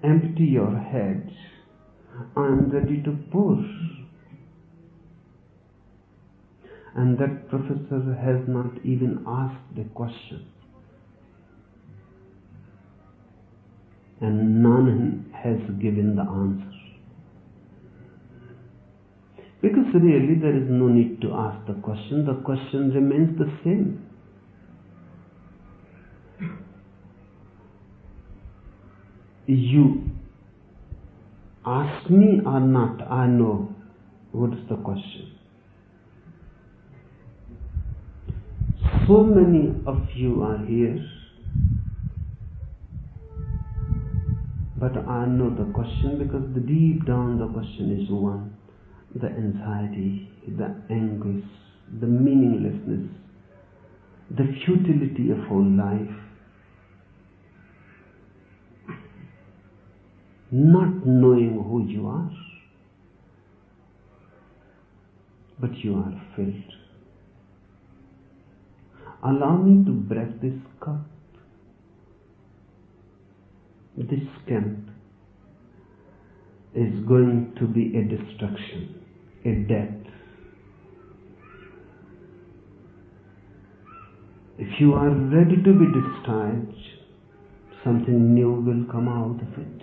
Empty your head. I am ready to pour. And that professor has not even asked the question. And none has given the answer. Because really there is no need to ask the question remains the same. You ask me or not, I know what is the question. So many of you are here, but I know the question because deep down the question is one. The anxiety, the anguish, the meaninglessness, the futility of whole life. Not knowing who you are, but you are filled. Allow me to break this cup. This camp is going to be a destruction, a death. If you are ready to be discharged, something new will come out of it.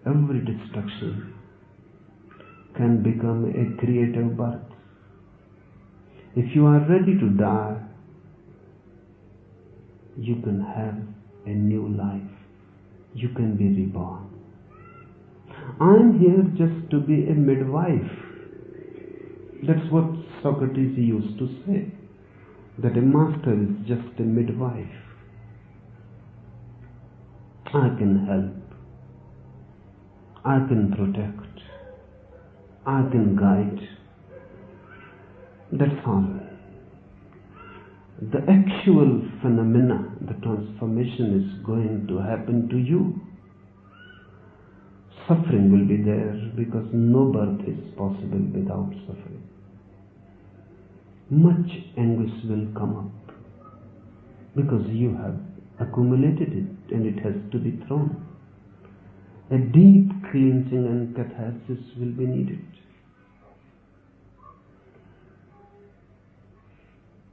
Every destruction can become a creative birth. If you are ready to die, you can have a new life. You can be reborn. I am here just to be a midwife. That's what Socrates used to say, that a master is just a midwife. I can help. I can protect. I can guide. That's all. The actual phenomena, the transformation is going to happen to you. Suffering will be there because no birth is possible without suffering. Much anguish will come up because you have accumulated it and it has to be thrown. A deep cleansing and catharsis will be needed.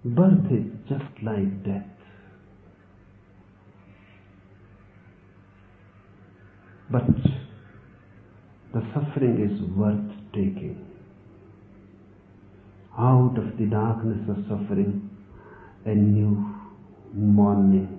Birth is just like death. But the suffering is worth taking. Out of the darkness of suffering, a new morning